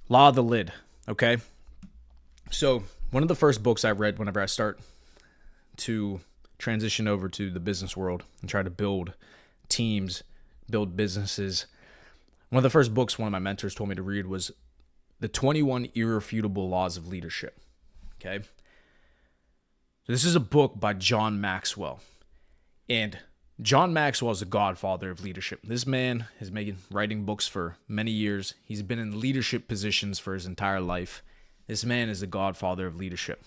Law of the Lid. Okay. So, one of the first books I read whenever I start to transition over to the business world and try to build teams, build businesses, one of the first books one of my mentors told me to read was The 21 Irrefutable Laws of Leadership. Okay. So this is a book by John Maxwell. And John Maxwell is the godfather of leadership. This man has been writing books for many years. He's been in leadership positions for his entire life. This man is the godfather of leadership.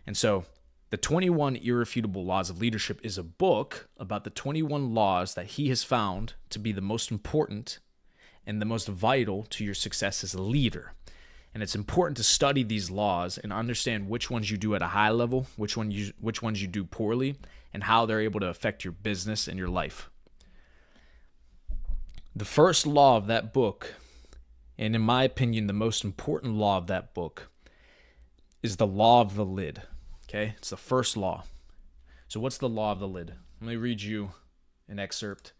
And so the 21 Irrefutable Laws of Leadership is a book about the 21 laws that he has found to be the most important and the most vital to your success as a leader. And it's important to study these laws and understand which ones you do at a high level, which ones you do poorly, and how they're able to affect your business and your life. The first law of that book, and in my opinion, the most important law of that book, is the law of the lid. Okay? It's the first law. So what's the law of the lid? Let me read you an excerpt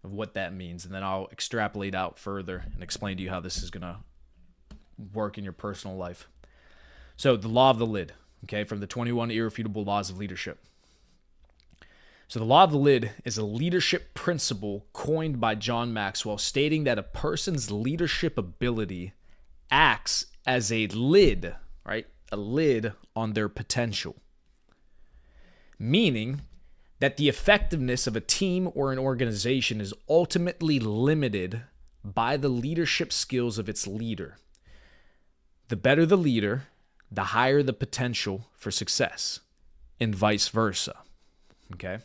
of what that means, and then I'll extrapolate out further and explain to you how this is going to work in your personal life. So the law of the lid, okay, from the 21 Irrefutable Laws of Leadership. So the law of the lid is a leadership principle coined by John Maxwell, stating that a person's leadership ability acts as a lid, right? A lid on their potential. Meaning that the effectiveness of a team or an organization is ultimately limited by the leadership skills of its leader. The better the leader, the higher the potential for success, and vice versa. Okay?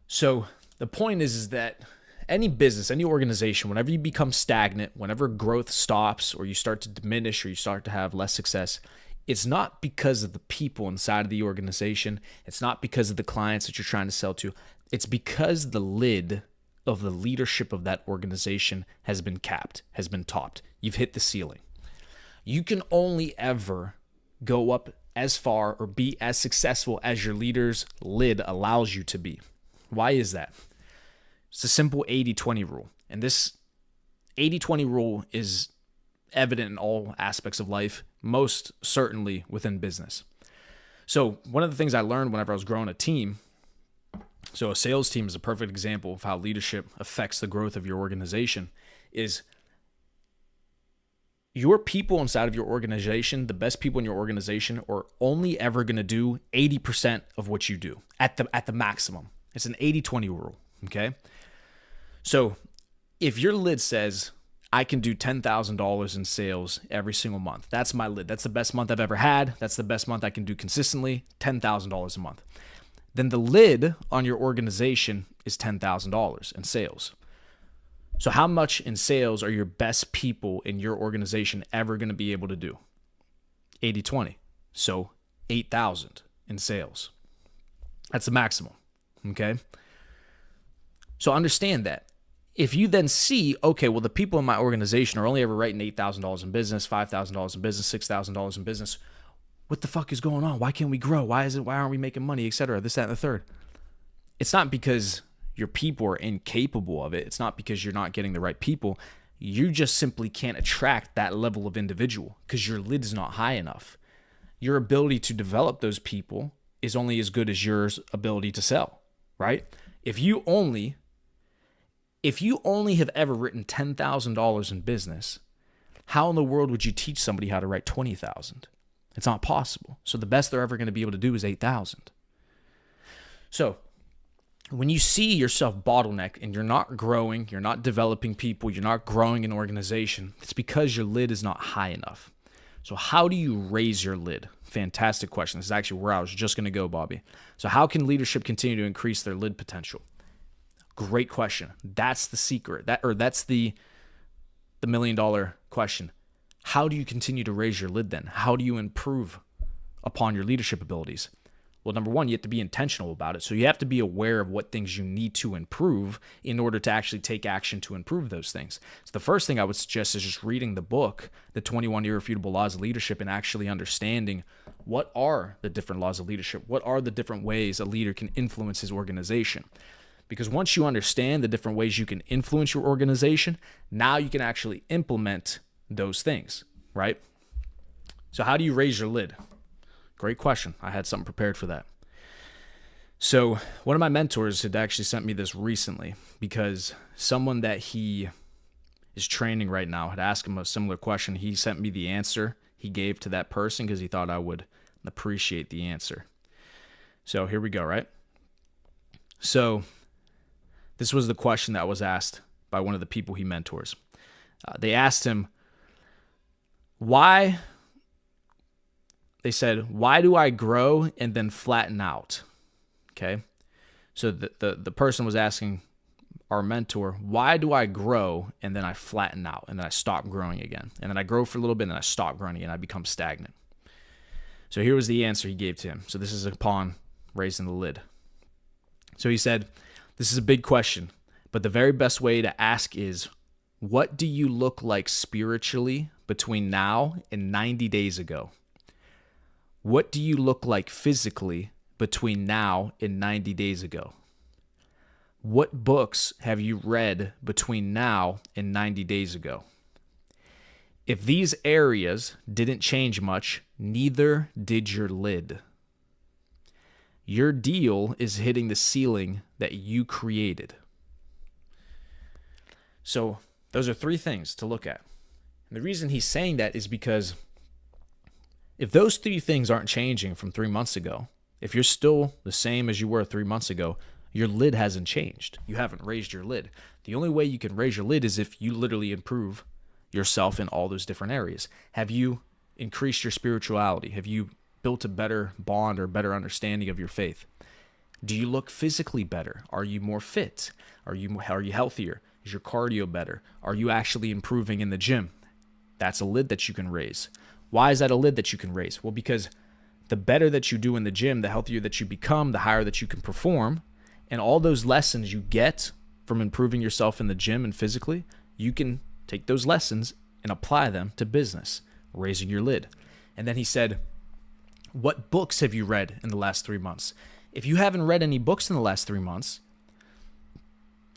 So the point is that any business, any organization, whenever you become stagnant, whenever growth stops or you start to diminish or you start to have less success, it's not because of the people inside of the organization. It's not because of the clients that you're trying to sell to. It's because the lid of the leadership of that organization has been capped, has been topped. You've hit the ceiling. You can only ever go up as far or be as successful as your leader's lid allows you to be. Why is that? It's a simple 80-20 rule. And this 80-20 rule is evident in all aspects of life, most certainly within business. So one of the things I learned whenever I was growing a team, so a sales team is a perfect example of how leadership affects the growth of your organization, is your people inside of your organization, the best people in your organization, are only ever going to do 80% of what you do at the maximum. It's an 80-20 rule, okay? So if your lid says, I can do $10,000 in sales every single month, that's my lid. That's the best month I've ever had. That's the best month I can do consistently, $10,000 a month. Then the lid on your organization is $10,000 in sales. So how much in sales are your best people in your organization ever going to be able to do? 80-20. So 8,000 in sales. That's the maximum. Okay? So understand that. If you then see, okay, well, the people in my organization are only ever writing $8,000 in business, $5,000 in business, $6,000 in business. What the fuck is going on? Why can't we grow? Why aren't we making money, et cetera, this, that, and the third? It's not because your people are incapable of it. It's not because you're not getting the right people. You just simply can't attract that level of individual because your lid is not high enough. Your ability to develop those people is only as good as your ability to sell, right? If you only have ever written $10,000 in business, how in the world would you teach somebody how to write 20,000? It's not possible. So the best they're ever going to be able to do is 8,000. So when you see yourself bottleneck and you're not growing, you're not developing people, you're not growing an organization, it's because your lid is not high enough. So how do you raise your lid? Fantastic question. This is actually where I was just going to go, Bobby. So how can leadership continue to increase their lid potential? Great question. That's the secret. That's the $1 million question. How do you continue to raise your lid then? How do you improve upon your leadership abilities? Well, number one, you have to be intentional about it. So you have to be aware of what things you need to improve in order to actually take action to improve those things. So the first thing I would suggest is just reading the book, The 21 Irrefutable Laws of Leadership, and actually understanding what are the different laws of leadership? What are the different ways a leader can influence his organization? Because once you understand the different ways you can influence your organization, now you can actually implement those things, right? So how do you raise your lid? Great question. I had something prepared for that. So one of my mentors had actually sent me this recently because someone that he is training right now had asked him a similar question. He sent me the answer he gave to that person because he thought I would appreciate the answer. So here we go, right? So this was the question that was asked by one of the people he mentors. They asked him, why do I grow and then flatten out? Okay. So the person was asking our mentor, why do I grow and then I flatten out and then I stop growing again? And then I grow for a little bit and then I stop growing again. I become stagnant. So here was the answer he gave to him. So this is upon raising the lid. So he said, this is a big question, but the very best way to ask is, what do you look like spiritually between now and 90 days ago? What do you look like physically between now and 90 days ago? What books have you read between now and 90 days ago? If these areas didn't change much, neither did your lid. Your deal is hitting the ceiling that you created. So those are three things to look at. And the reason he's saying that is because if those three things aren't changing from 3 months ago, if you're still the same as you were 3 months ago, your lid hasn't changed. You haven't raised your lid. The only way you can raise your lid is if you literally improve yourself in all those different areas. Have you increased your spirituality? Have you built a better bond or better understanding of your faith? Do you look physically better? Are you more fit? Are you healthier? Is your cardio better? Are you actually improving in the gym? That's a lid that you can raise. Why is that a lid that you can raise? Well, because the better that you do in the gym, the healthier that you become, the higher that you can perform. And all those lessons you get from improving yourself in the gym and physically, you can take those lessons and apply them to business, raising your lid. And then he said, what books have you read in the last 3 months? If you haven't read any books in the last 3 months,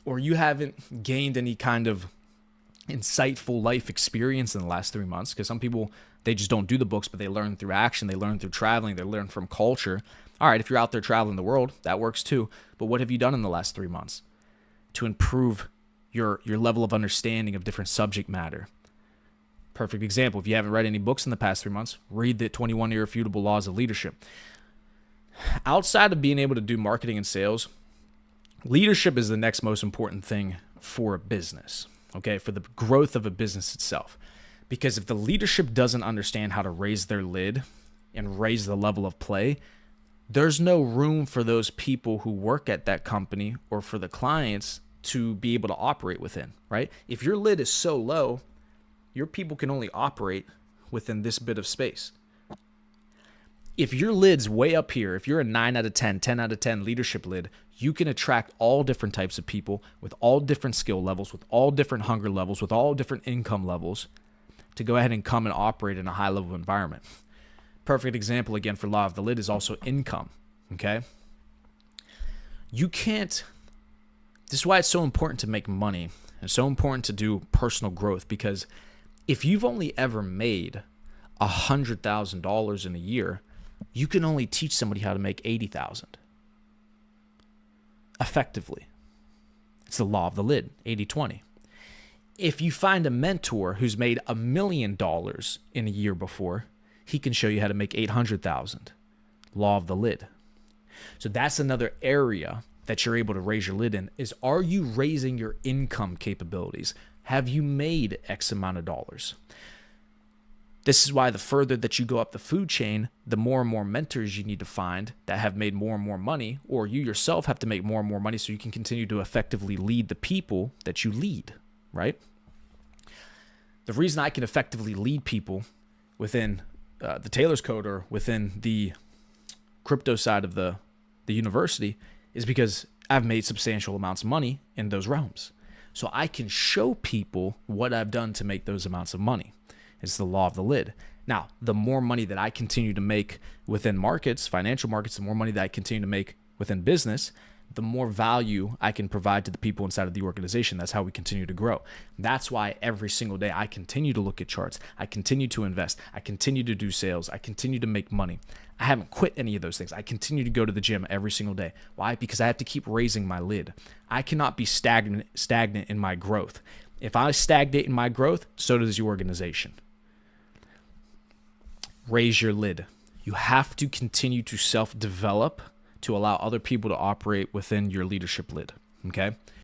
or you haven't gained any kind of insightful life experience in the last 3 months, because some people, they just don't do the books, but they learn through action, they learn through traveling, they learn from culture. All right, if you're out there traveling the world, that works too. But what have you done in the last 3 months to improve your level of understanding of different subject matter? Perfect example. If you haven't read any books in the past 3 months, read the 21 Irrefutable Laws of Leadership. Outside of being able to do marketing and sales, leadership is the next most important thing for a business, okay, for the growth of a business itself. Because if the leadership doesn't understand how to raise their lid and raise the level of play, there's no room for those people who work at that company or for the clients to be able to operate within, right? If your lid is so low, your people can only operate within this bit of space. If your lid's way up here, if you're a 9 out of 10, 10 out of 10 leadership lid, you can attract all different types of people with all different skill levels, with all different hunger levels, with all different income levels to go ahead and come and operate in a high level environment. Perfect example again for law of the lid is also income, okay? You can't, this is why it's so important to make money and so important to do personal growth, because if you've only ever made $100,000 in a year, you can only teach somebody how to make $80,000 effectively. It's the law of the lid, 80-20. If you find a mentor who's made $1 million in a year before, he can show you how to make $800,000. Law of the lid. So that's another area that you're able to raise your lid in, is, are you raising your income capabilities? Have you made X amount of dollars? This is why the further that you go up the food chain, the more and more mentors you need to find that have made more and more money, or you yourself have to make more and more money so you can continue to effectively lead the people that you lead, right? The reason I can effectively lead people within the Taylor's Code or within the crypto side of the university is because I've made substantial amounts of money in those realms. So I can show people what I've done to make those amounts of money. It's the law of the lid. Now, the more money that I continue to make within markets, financial markets, the more money that I continue to make within business, the more value I can provide to the people inside of the organization. That's how we continue to grow. That's why every single day I continue to look at charts. I continue to invest. I continue to do sales. I continue to make money. I haven't quit any of those things. I continue to go to the gym every single day. Why? Because I have to keep raising my lid. I cannot be stagnant in my growth. If I stagnate in my growth, so does your organization. Raise your lid. You have to continue to self-develop to allow other people to operate within your leadership lid. Okay?